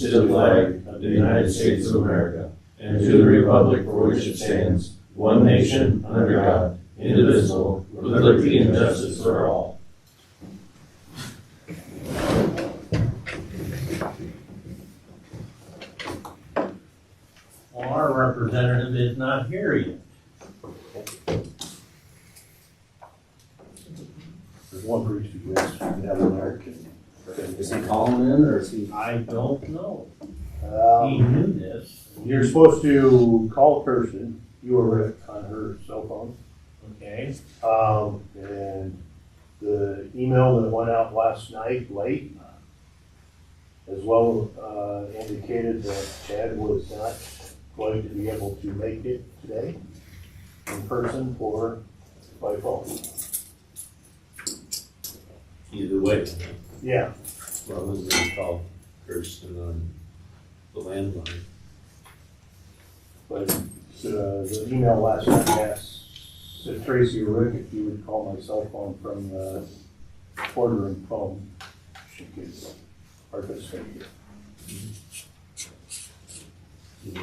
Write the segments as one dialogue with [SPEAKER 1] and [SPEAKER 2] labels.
[SPEAKER 1] to the flag of the United States of America, and to the republic for which it stands, one nation, under God, indivisible, with liberty and justice for all.
[SPEAKER 2] Well, our representative is not here yet.
[SPEAKER 3] There's one for each of you guys. You can have one there.
[SPEAKER 1] Is he calling in, or is he?
[SPEAKER 2] I don't know. He knew this.
[SPEAKER 3] You're supposed to call Kirsten. You were Rick on her cell phone.
[SPEAKER 2] Okay.
[SPEAKER 3] And the email that went out last night late as well indicated that Chad was not going to be able to make it today in person or by phone.
[SPEAKER 1] Either way.
[SPEAKER 3] Yeah.
[SPEAKER 1] Well, I was going to call Kirsten on the landline.
[SPEAKER 3] But the email last night asked Tracy or Rick if you would call my cell phone from the boardroom phone. She could participate here. I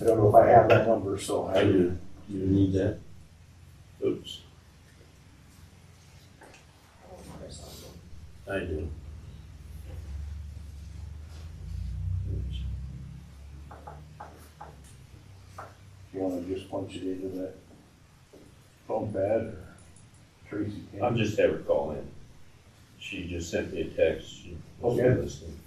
[SPEAKER 3] don't know if I have that number, so
[SPEAKER 1] I do. Do you need that? Oops. I do.
[SPEAKER 3] You want to just punch it into that phone pad or Tracy can?
[SPEAKER 4] I'll just have her call in. She just sent me a text. She was
[SPEAKER 3] Okay.
[SPEAKER 4] listening.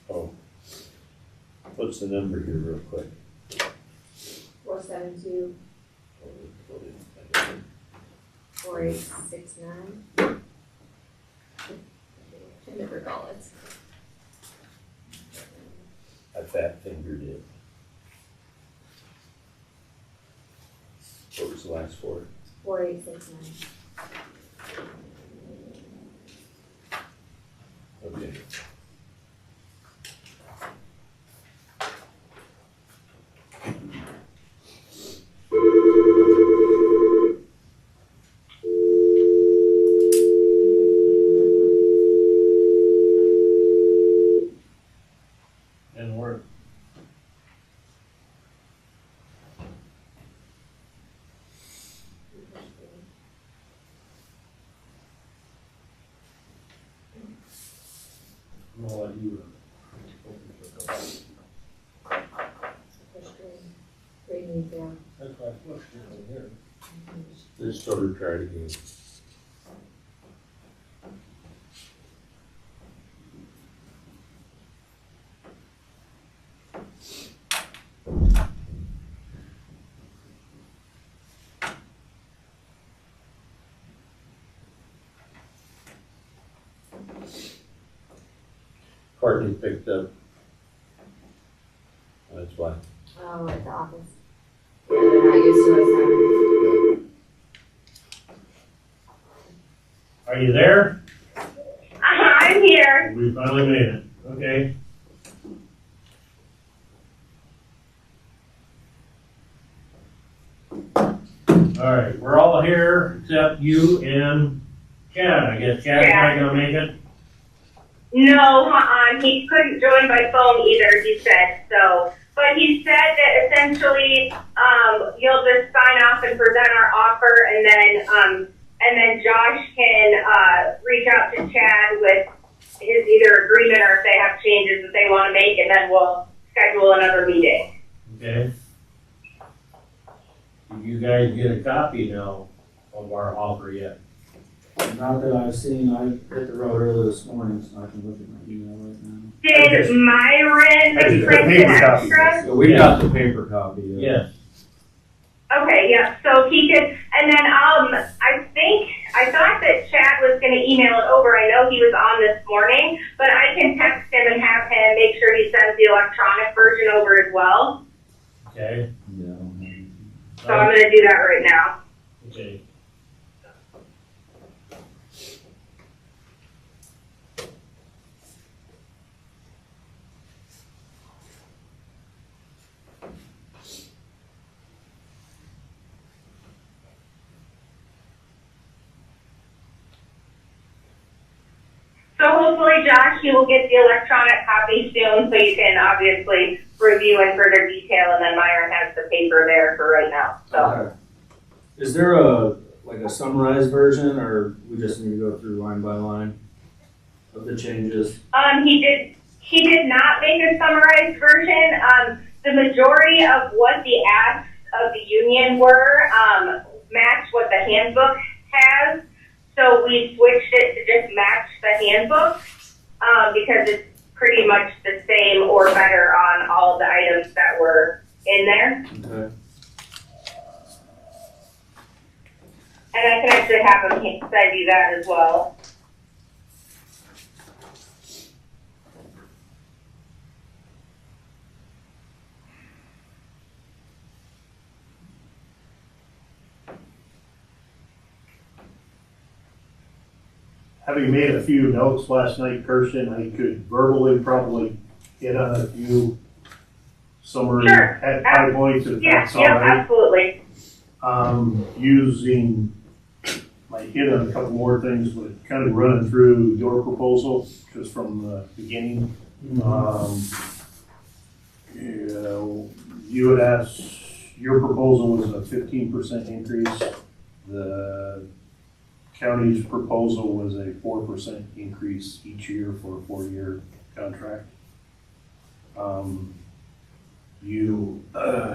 [SPEAKER 4] Oh, what's the number here real quick?
[SPEAKER 5] 472-4869. I never call it.
[SPEAKER 4] I fat fingered it. What was the last four?
[SPEAKER 5] 4869.
[SPEAKER 4] Okay.
[SPEAKER 2] And we're. I'm gonna let you.
[SPEAKER 5] Read me down.
[SPEAKER 2] That's why I pushed it in here.
[SPEAKER 4] Let's sort of try it again. Courtney picked up. That's why.
[SPEAKER 5] Oh, at the office. Yeah, they're not used to us
[SPEAKER 2] Are you there?
[SPEAKER 6] I'm here.
[SPEAKER 2] We finally made it. Okay. All right, we're all here except you and Chad. I guess Chad's not gonna make it.
[SPEAKER 6] No, he couldn't join by phone either, he said, so. But he said that essentially, you'll just sign off and present our offer, and then Josh can, reach out to Chad with his either agreement or if they have changes that they wanna make, and then we'll schedule another meeting.
[SPEAKER 2] Okay. Did you guys get a copy now of our offer yet?
[SPEAKER 7] Not that I've seen. I hit the road early this morning, so I can look at my email right now.
[SPEAKER 6] Did Myron
[SPEAKER 3] I just got
[SPEAKER 6] print an
[SPEAKER 3] paper copies.
[SPEAKER 6] extra?
[SPEAKER 7] So we got the paper copy. Yeah.
[SPEAKER 2] Yes.
[SPEAKER 6] Okay, yeah, so he could, and then, I thought that Chad was gonna email it over, I know he was on this morning, but I can text him and have him make sure he sends the electronic version over as well.
[SPEAKER 2] Okay.
[SPEAKER 7] Yeah.
[SPEAKER 6] So I'm gonna do that right now.
[SPEAKER 2] Okay.
[SPEAKER 6] So hopefully, Josh, you will get the electronic copy soon, so you can obviously review in further detail, and then Myron has the paper there for right now, so.
[SPEAKER 7] Okay. Is there a summarized version, or we just need to go through line by line of the changes?
[SPEAKER 6] He did not make a summarized version. The majority of what the asks of the union were, matched what the handbook has. So we switched it to just match the handbook, because it's pretty much the same or better on all of the items that were in there.
[SPEAKER 7] Okay.
[SPEAKER 6] And I can actually have him send you that as well.
[SPEAKER 3] Having made a few notes last night, Kirsten, I could verbally probably hit on a few summary
[SPEAKER 6] Sure.
[SPEAKER 3] high points if that's all right.
[SPEAKER 6] Absolutely.
[SPEAKER 3] Might hit on a couple more things, but kind of running through your proposal, just from the beginning. You had asked, your proposal was a 15% increase. The county's proposal was a 4% increase each year for a 4-year contract. You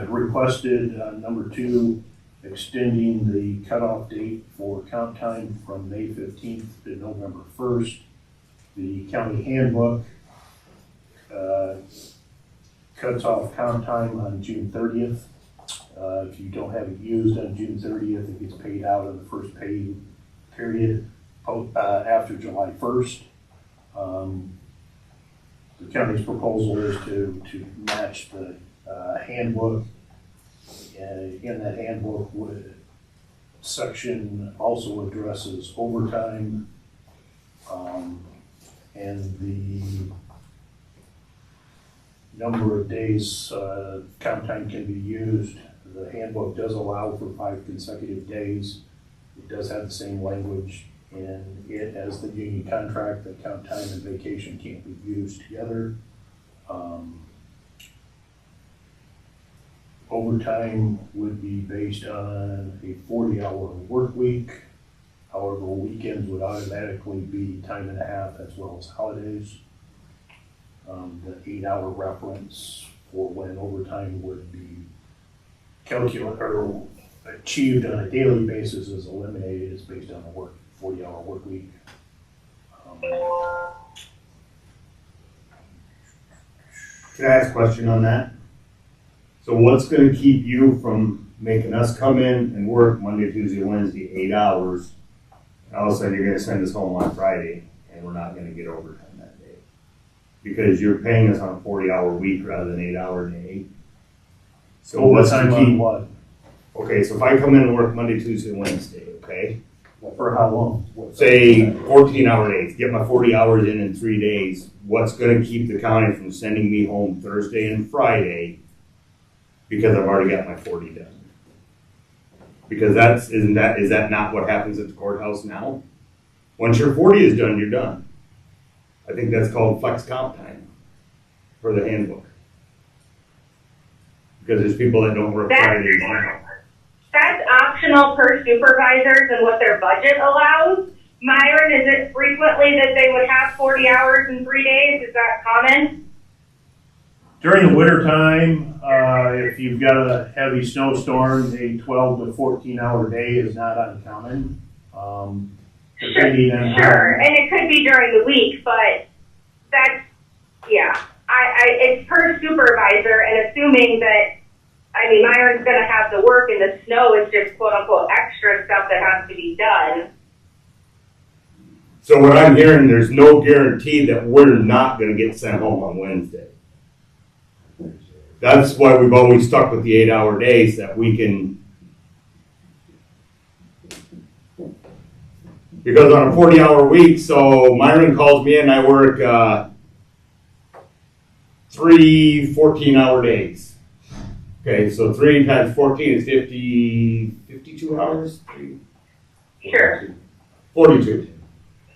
[SPEAKER 3] requested, number 2, extending the cutoff date for count time from May 15th to November 1st. The county handbook cuts off count time on June 30th. If you don't have it used on June 30th, it gets paid out in the first pay period after July 1st. The county's proposal is to match the handbook. In that handbook, section also addresses overtime, and the number of days count time can be used. The handbook does allow for 5 consecutive days. It does have the same language in it as the union contract, that count time and vacation can't be used together. Overtime would be based on a 40-hour work week. However, weekends would automatically be time and a half as well as holidays. The 8-hour reference for when overtime would be calculated or achieved on a daily basis is eliminated. It's based on a 40-hour work week.
[SPEAKER 8] Can I ask a question on that? So what's gonna keep you from making us come in and work Monday, Tuesday, Wednesday, 8 hours, and all of a sudden you're gonna send us home on Friday, and we're not gonna get overtime that day? Because you're paying us on a 40-hour week rather than 8-hour day. So what's
[SPEAKER 3] Overtime
[SPEAKER 8] the
[SPEAKER 3] on
[SPEAKER 8] key?
[SPEAKER 3] what?
[SPEAKER 8] Okay, so if I come in and work Monday, Tuesday, Wednesday, okay?
[SPEAKER 3] For how long?
[SPEAKER 8] Say 14-hour days, get my 40 hours in 3 days, what's gonna keep the county from sending me home Thursday and Friday because I've already got my 40 done? Because is that not what happens at the courthouse now? Once your 40 is done, you're done. I think that's called flex comp time for the handbook. Because there's people that don't work Fridays now.
[SPEAKER 6] That's optional per supervisors and what their budget allows. Myron, is it frequently that they would have 40 hours in 3 days? Is that common?
[SPEAKER 3] During the winter time, if you've got a heavy snowstorm, a 12 to 14-hour day is not uncommon. Depending on
[SPEAKER 6] Sure, and it could be during the week, but that's, yeah. It's per supervisor, and assuming that, Myron's gonna have the work and the snow is just quote unquote extra stuff that has to be done.
[SPEAKER 8] So what I'm hearing, there's no guarantee that we're not gonna get sent home on Wednesday. That's why we've always stuck with the 8-hour days, that we can Because on a 40-hour week, so Myron calls me in, I work 3 14-hour days. Okay, so 3 times 14 is 52 hours?
[SPEAKER 6] Sure.
[SPEAKER 8] 42.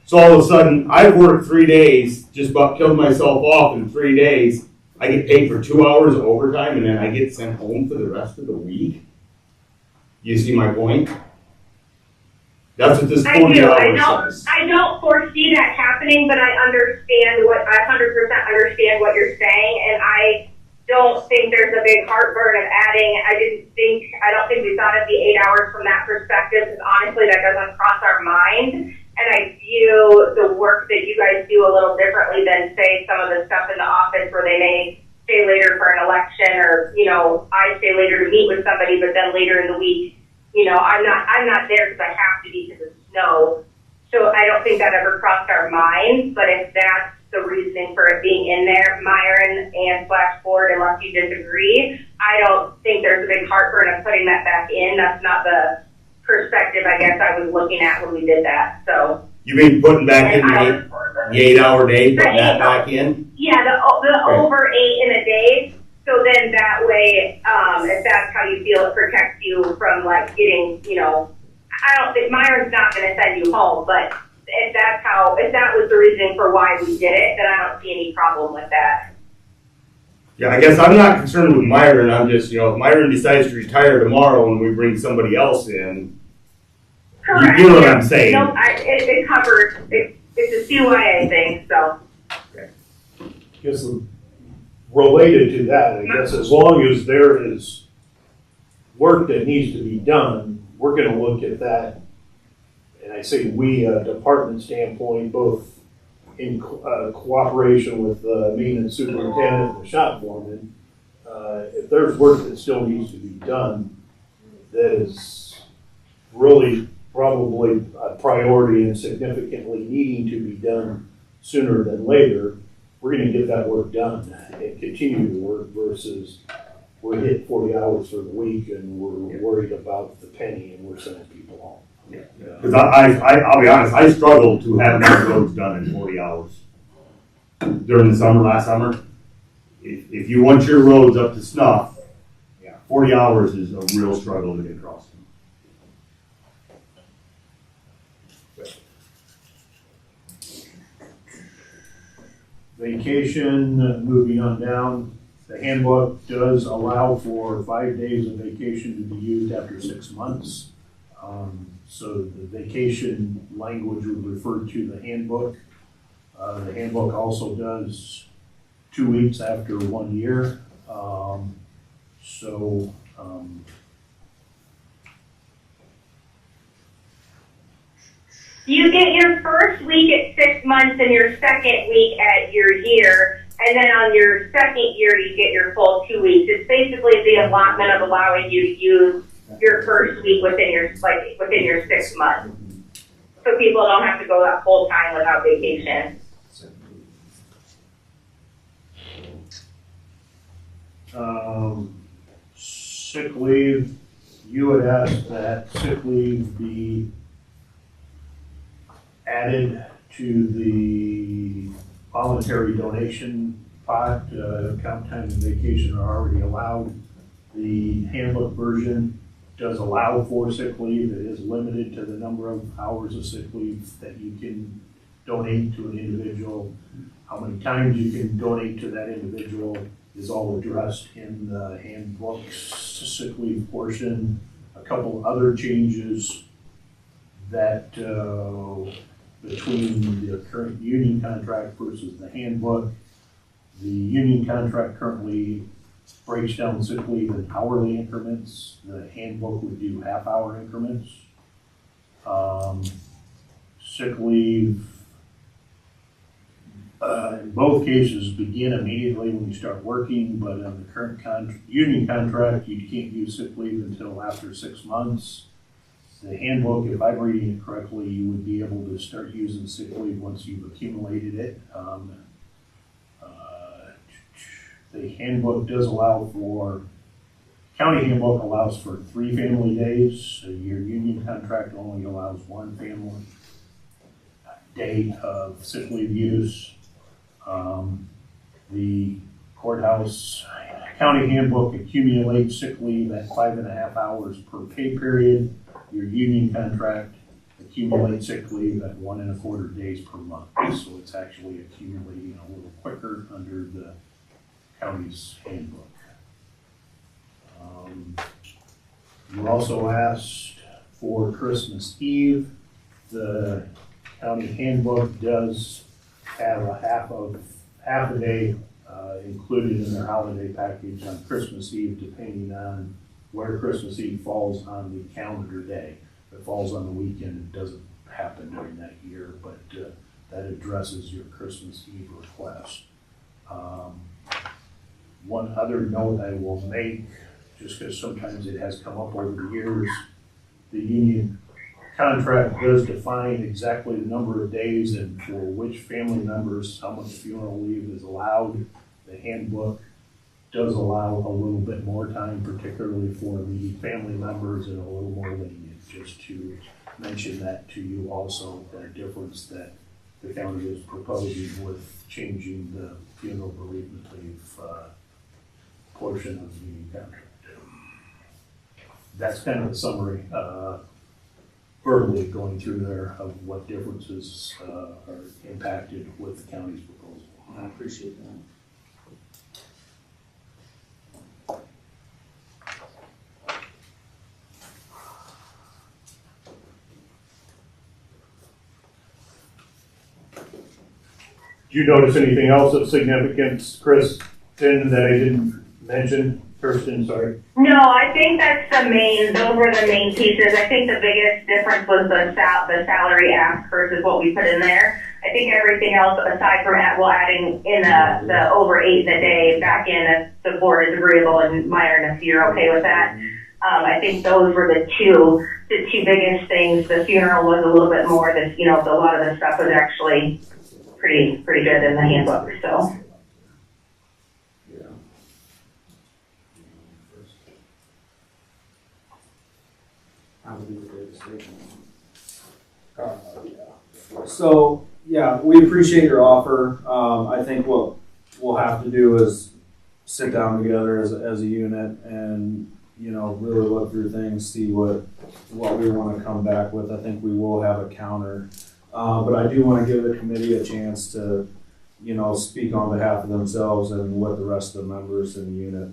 [SPEAKER 8] So all of a sudden, I've worked 3 days, just about killed myself off in 3 days. I get paid for 2 hours of overtime, and then I get sent home for the rest of the week. You see my point? That's what this 40 hours says.
[SPEAKER 6] I don't foresee that happening, but I 100% understand what you're saying, and I don't think there's a big heartburn of adding. I don't think we thought of the 8 hours from that perspective, because honestly, that doesn't cross our mind. And I view the work that you guys do a little differently than, say, some of the stuff in the office where they may stay later for an election, or, you know, I stay later to meet with somebody, but then later in the week, you know, I'm not there because I have to be because of snow. So I don't think that ever crossed our minds, but if that's the reasoning for it being in there, Myron and /board, unless you disagree, I don't think there's a big heartburn of putting that back in. That's not the perspective I guess I was looking at when we did that. So
[SPEAKER 8] you mean putting back in the 8-hour day, putting that back in?
[SPEAKER 6] Yeah, the over 8 in a day. So then that way, if that's how you feel, it protects you from like getting, you know, I don't think Myron's not going to send you home, but if that was the reason for why we did it, then I don't see any problem with that.
[SPEAKER 8] Yeah, I guess I'm not concerned with Myron. I'm just, you know, if Myron decides to retire tomorrow and we bring somebody else in,
[SPEAKER 6] correct.
[SPEAKER 8] You know what I'm saying?
[SPEAKER 6] Nope, it covers, it's a CYA thing, so.
[SPEAKER 8] Okay.
[SPEAKER 3] Guess related to that, I guess as long as there is work that needs to be done, we're gonna look at that. And I say we, department standpoint, both in cooperation with the maintenance superintendent and the shop foreman. If there's work that still needs to be done, that is really probably a priority and significantly needing to be done sooner than later, we're gonna get that work done and continue to work versus we're hit 40 hours for the week and we're worried about the penny and we're sending people home.
[SPEAKER 8] Because I'll be honest, I struggled to have my roads done in 40 hours during the summer, last summer. If you want your roads up to snuff, 40 hours is a real struggle to get across them.
[SPEAKER 3] Vacation, moving on down, the handbook does allow for 5 days of vacation to be used after 6 months. So the vacation language would refer to the handbook. The handbook also does 2 weeks after 1 year.
[SPEAKER 6] You get your first week at 6 months and your second week at your year, and then on your second year you get your full 2 weeks. It's basically the allotment of allowing you to use your first week within your 6 months. So people don't have to go that full time without vacation.
[SPEAKER 3] Sick leave, you had asked that sick leave be added to the voluntary donation pot. Comp time and vacation are already allowed. The handbook version does allow for sick leave. It is limited to the number of hours of sick leave that you can donate to an individual. How many times you can donate to that individual is all addressed in the handbook's sick leave portion. A couple other changes that between the current union contract versus the handbook. The union contract currently breaks down sick leave in hourly increments. The handbook would do half-hour increments. Sick leave, in both cases, begin immediately when you start working, but in the current union contract, you can't use sick leave until after 6 months. The handbook, if I'm reading it correctly, you would be able to start using sick leave once you've accumulated it. The handbook does allow for, county handbook allows for 3 family days. So your union contract only allows 1 family. day of sick leave use. The courthouse county handbook accumulates sick leave at 5.5 hours per pay period. Your union contract accumulates sick leave at 1.25 days per month. So it's actually accumulating a little quicker under the county's handbook. You also asked for Christmas Eve. The county handbook does have a half a day included in their holiday package on Christmas Eve, depending on where Christmas Eve falls on the calendar day. If it falls on the weekend, it doesn't happen during that year, but that addresses your Christmas Eve request. One other note I will make, just because sometimes it has come up over the years, the union contract does define exactly the number of days and for which family members, how much funeral leave is allowed. The handbook does allow a little bit more time, particularly for the family members, and a little more lenient, just to mention that to you also, that difference that the county is proposing with changing the funeral bereavement leave portion of the union contract. That's kind of the summary, verbally going through there of what differences are impacted with the county's proposal.
[SPEAKER 7] I appreciate that.
[SPEAKER 3] Did you notice anything else of significance, Kristen, that I didn't mention? Kirsten, sorry.
[SPEAKER 6] No, I think those were the main pieces. I think the biggest difference was the salary ask versus what we put in there. I think everything else, aside from adding in the over 8 in a day back in, if the board is agreeable, and Myron, if you're okay with that. I think those were the two biggest things. The funeral was a little bit more, a lot of the stuff was actually pretty good in the handbook, so.
[SPEAKER 7] So, yeah, we appreciate your offer. I think what we'll have to do is sit down together as a unit and, really look through things, see what we want to come back with. I think we will have a counter. But I do want to give the committee a chance to, speak on behalf of themselves and what the rest of the members in the unit,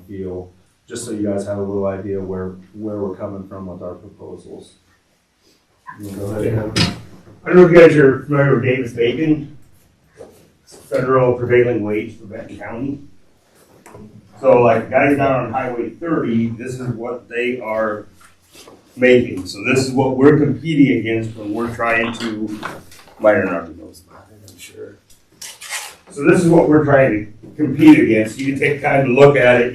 [SPEAKER 7] feel, just so you guys have a little idea where we're coming from with our proposals. Go ahead.
[SPEAKER 8] I don't know if you guys are familiar with Davis Bacon, federal prevailing wage for Benton County. So like guys down on Highway 30, this is what they are making. So this is what we're competing against when we're trying to, Myron already knows about it, I'm sure. So this is what we're trying to compete against. You can take kind of a look at it,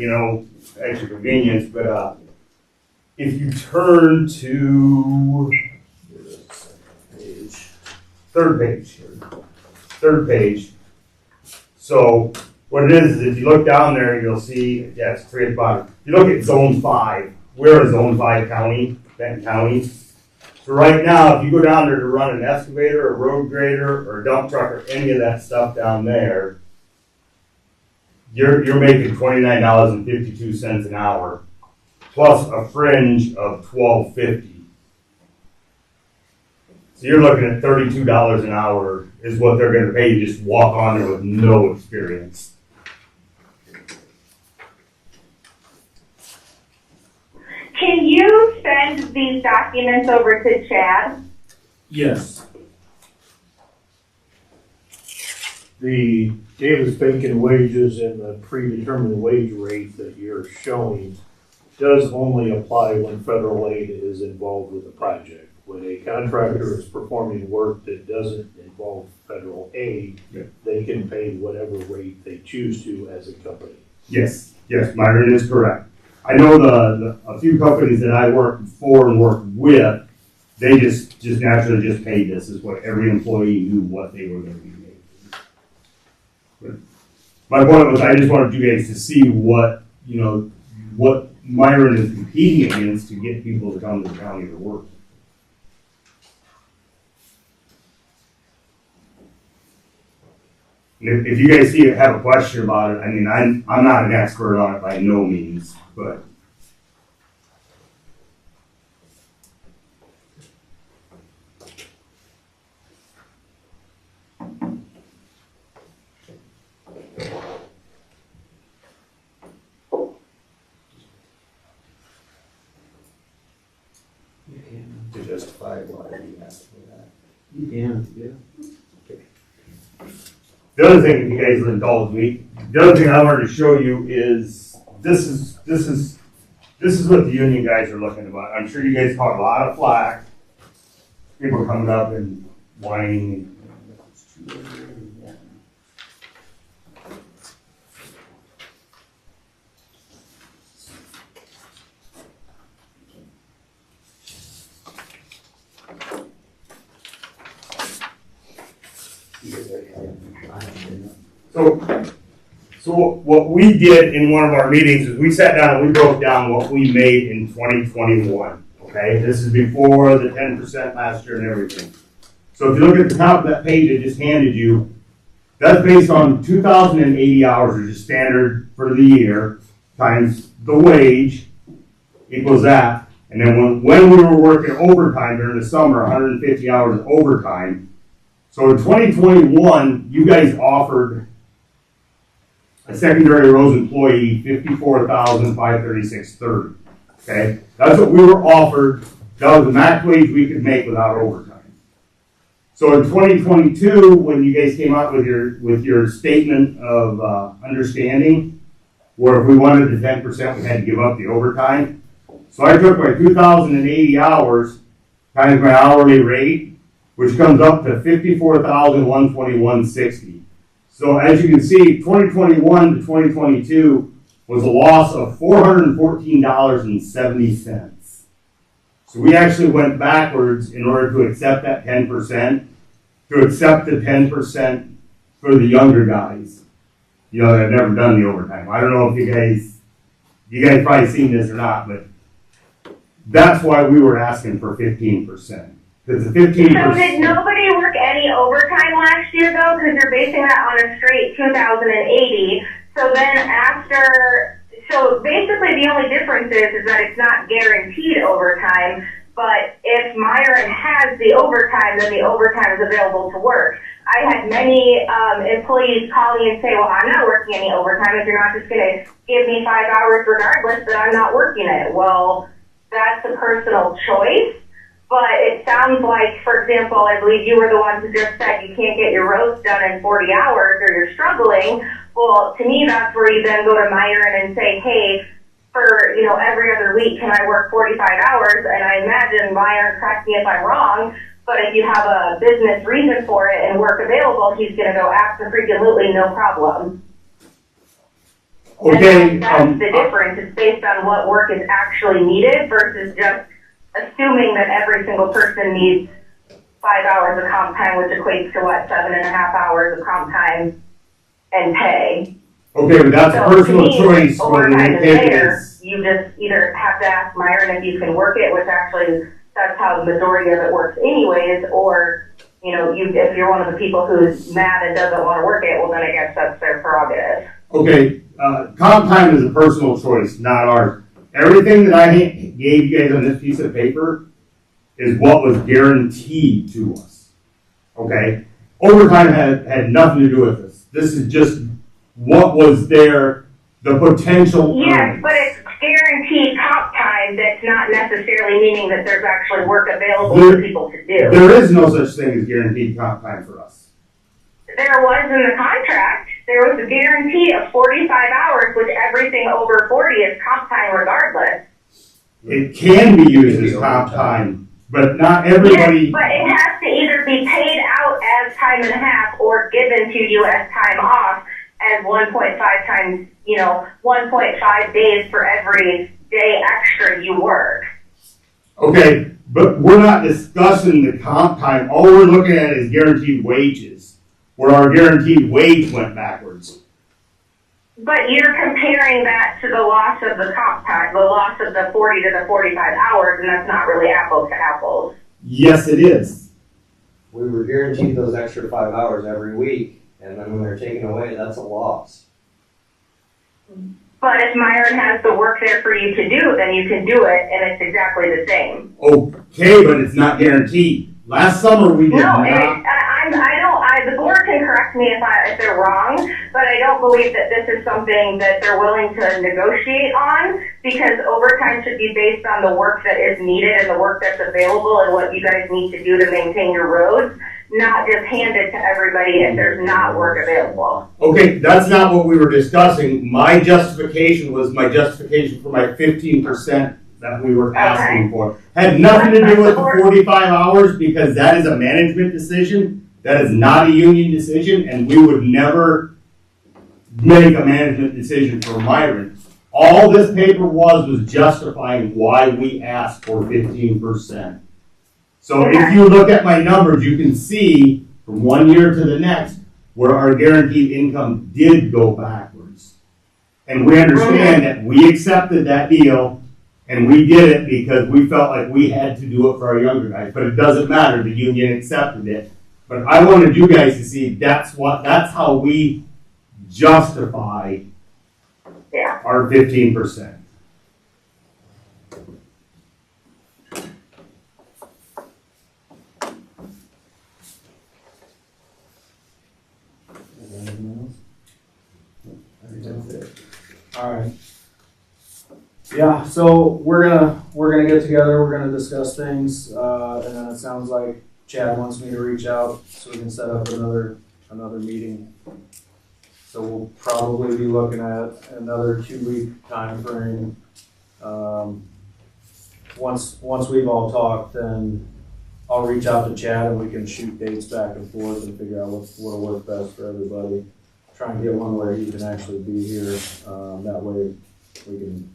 [SPEAKER 8] at your convenience, but if you turn to third page. So what it is if you look down there, you'll see, it's 3 at the bottom. You look at Zone 5. We're a Zone 5 county, Benton County. So right now, if you go down there to run an excavator, a road grader, or a dump truck, or any of that stuff down there, you're making $29.52 an hour, plus a fringe of $12.50. So you're looking at $32 an hour is what they're going to pay you just walk on there with no experience.
[SPEAKER 6] Can you send these documents over to Chad?
[SPEAKER 7] Yes.
[SPEAKER 3] The Davis-Bacon wages and the predetermined wage rate that you're showing does only apply when federal aid is involved with the project. When a contractor is performing work that doesn't involve federal aid, they can pay whatever rate they choose to as a company.
[SPEAKER 8] Yes, Myron is correct. I know a few companies that I work for and work with, they just naturally just paid this. Is what every employee knew what they were going to be making. But my point was, I just wanted you guys to see what Myron is competing against to get people to come to the county to work. And if you guys have a question about it, I mean, I'm not an expert on it by no means, but. To justify why we asked for that.
[SPEAKER 1] You can, yeah.
[SPEAKER 8] The other thing, if you guys will indulge me, the other thing I wanted to show you is this is what the union guys are looking about. I'm sure you guys caught a lot of flack. People coming up and whining. So what we did in one of our meetings is we sat down and we broke down what we made in 2021. Okay, this is before the 10% last year and everything. So if you look at the top of that page I just handed you, that's based on 2,080 hours, which is standard for the year, times the wage equals that. And then when we were working overtime during the summer, 150 hours of overtime. So in 2021, you guys offered a secondary roads employee $54,536.30. Okay, that's what we were offered. That was the max wage we could make without overtime. So in 2022, when you guys came out with your statement of understanding, where if we wanted the 10%, we had to give up the overtime. So I took my 2,080 hours times my hourly rate, which comes up to $54,121.60. So as you can see, 2021 to 2022 was a loss of $414.70. So we actually went backwards in order to accept that 10%, to accept the 10% for the younger guys, that have never done the overtime. I don't know if you guys probably seen this or not, but that's why we were asking for 15%. Because the 15%.
[SPEAKER 6] So did nobody work any overtime last year though? Because you're basing that on a straight 2,080. So then so basically the only difference is that it's not guaranteed overtime. But if Myron has the overtime, then the overtime is available to work. I had many employees call me and say, well, I'm not working any overtime. If you're not just going to give me 5 hours regardless, then I'm not working it. Well, that's a personal choice. But it sounds like, for example, I believe you were the one who just said you can't get your roads done in 40 hours or you're struggling. Well, to me, that's where you then go to Myron and say, hey, for, every other week, can I work 45 hours? And I imagine Myron, correct me if I'm wrong, but if you have a business reason for it and work available, he's going to go absolutely no problem.
[SPEAKER 8] Okay.
[SPEAKER 6] And that's the difference. It's based on what work is actually needed versus just assuming that every single person needs 5 hours of comp time, which equates to 7.5 hours of comp time and pay.
[SPEAKER 8] Okay, but that's a personal choice.
[SPEAKER 6] Overtime is there. You just either have to ask Myron if you can work it, which actually that's how the majority of it works anyways, or if you're one of the people who's mad and doesn't want to work it, well then I guess that's their prerogative.
[SPEAKER 8] Okay, comp time is a personal choice, not ours. Everything that I gave you guys on this piece of paper is what was guaranteed to us. Okay? Overtime had nothing to do with this. This is just what was there, the potential.
[SPEAKER 6] Yes, but it's guaranteed comp time. That's not necessarily meaning that there's actually work available for people to do.
[SPEAKER 8] There is no such thing as guaranteed comp time for us.
[SPEAKER 6] There was in the contract. There was a guarantee of 45 hours, which everything over 40 is comp time regardless.
[SPEAKER 8] It can be used as comp time, but not everybody.
[SPEAKER 6] Yes, but it has to either be paid out as time and a half or given to you as time off as 1.5 times, 1.5 days for every day extra you work.
[SPEAKER 8] Okay, but we're not discussing the comp time. All we're looking at is guaranteed wages, where our guaranteed wage went backwards.
[SPEAKER 6] But you're comparing that to the loss of the comp time, the loss of the 40 to the 45 hours, and that's not really apples to apples.
[SPEAKER 8] Yes, it is.
[SPEAKER 1] We were guaranteed those extra 5 hours every week,
[SPEAKER 9] And then when they're taken away, that's a loss.
[SPEAKER 6] But if Myron has the work there for you to do, then you can do it, and it's exactly the same.
[SPEAKER 8] Okay, but it's not guaranteed. Last summer we did
[SPEAKER 6] No,
[SPEAKER 8] not.
[SPEAKER 6] the board can correct me if they're wrong, but I don't believe that this is something that they're willing to negotiate on, because overtime should be based on the work that is needed and the work that's available and what you guys need to do to maintain your roads, not just hand it to everybody if there's not work available.
[SPEAKER 8] Okay, that's not what we were discussing. My justification was my justification for my 15% that we were asking for. Had nothing to do with the 45 hours, because that is a management decision. That is not a union decision, and we would never make a management decision for Myron. All this paper was justifying why we asked for 15%. So if you look at my numbers, you can see from one year to the next where our guaranteed income did go backwards. And we understand that we accepted that deal, and we did it because we felt like we had to do it for our younger guys. But it doesn't matter, the union accepted it. But I wanted you guys to see that's how we justify our 15%.
[SPEAKER 7] All right. Yeah, so we're gonna get together, we're gonna discuss things, and then it sounds like Chad wants me to reach out so we can set up another meeting. So we'll probably be looking at another 2-week time frame. Once we've all talked, then I'll reach out to Chad and we can shoot dates back and forth and figure out what'll work best for everybody. Try and get one where he can actually be here. That way we can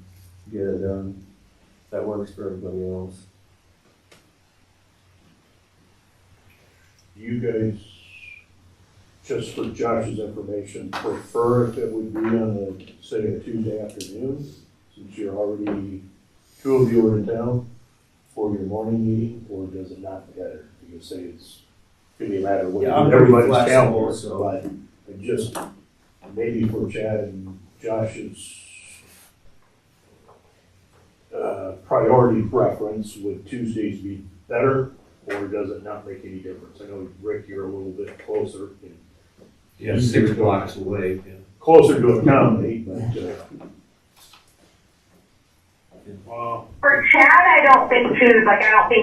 [SPEAKER 7] get it done. That works for everybody else.
[SPEAKER 3] You guys, just for Josh's information, prefer if it would be on say a Tuesday afternoon, since you're already, 2 of you are in town for your morning meeting, or does it not matter? You can say it's gonna be a matter of what everybody's calendar, but just maybe for Chad and Josh's priority preference, would Tuesdays be better? Or does it not make any difference? I know, Rick, you're a little bit closer.
[SPEAKER 1] Yeah, 6 blocks away. Yeah.
[SPEAKER 3] Closer to accommodate, but,
[SPEAKER 6] For Chad, I don't think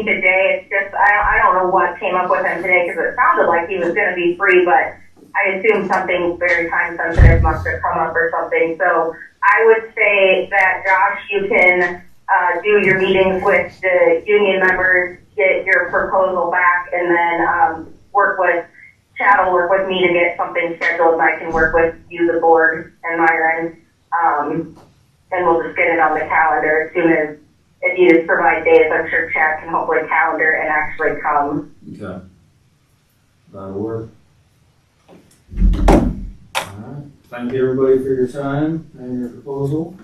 [SPEAKER 6] today, it's just, I don't know what came up with him today, because it sounded like he was gonna be free, but I assume something very time sensitive must have come up or something. So I would say that, Josh, you can do your meetings with the union members, get your proposal back, and then Chad will work with me to get something scheduled, and I can work with you, the board, and Myron, and we'll just get it on the calendar as soon as, if you just provide dates, I'm sure Chad can hopefully calendar and actually come.
[SPEAKER 7] Okay. That'll work. Alright, thank you everybody for your time and your proposal.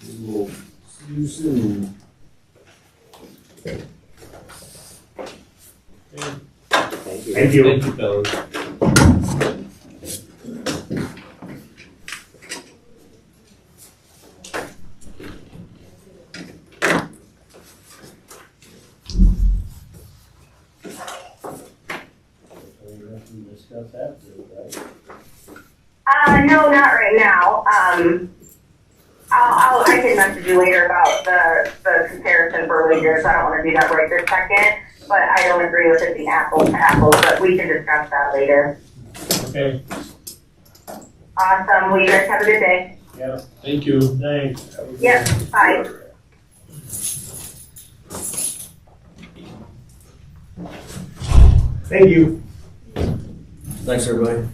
[SPEAKER 7] We will see you soon.
[SPEAKER 8] Thank you.
[SPEAKER 1] Thank you, fellas.
[SPEAKER 2] Discuss after, right?
[SPEAKER 6] No, not right now. I can message you later about the comparison for wages. I don't want to do that right this second, but I don't agree with it being apples to apples, but we can discuss that later.
[SPEAKER 2] Okay,
[SPEAKER 6] Awesome. Well, you guys have a good day.
[SPEAKER 2] yeah,
[SPEAKER 1] Thank you.
[SPEAKER 2] thanks.
[SPEAKER 6] Yep, bye.
[SPEAKER 8] Thank you.
[SPEAKER 7] Thanks everybody.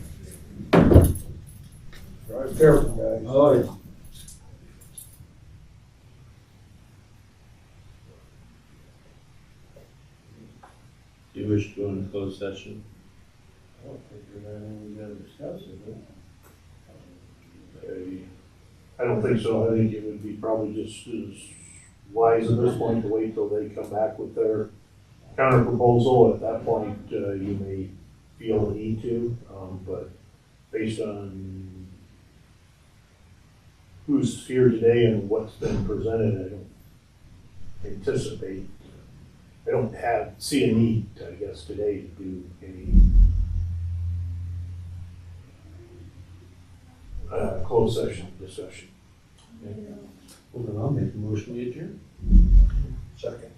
[SPEAKER 3] drive careful, guys.
[SPEAKER 7] Oh, yeah.
[SPEAKER 1] Do you wish to go into closed session?
[SPEAKER 2] I don't think there's anything we gotta discuss, is there?
[SPEAKER 3] I don't think so. I think it would be probably just as wise at this point to wait till they come back with their counter proposal. At that point, you may feel a need to, but based on who's here today and what's been presented, I don't anticipate, I don't see a need, I guess, today to do any closed session discussion.
[SPEAKER 1] Well, then I'll make a motion to adjourn.
[SPEAKER 3] Second.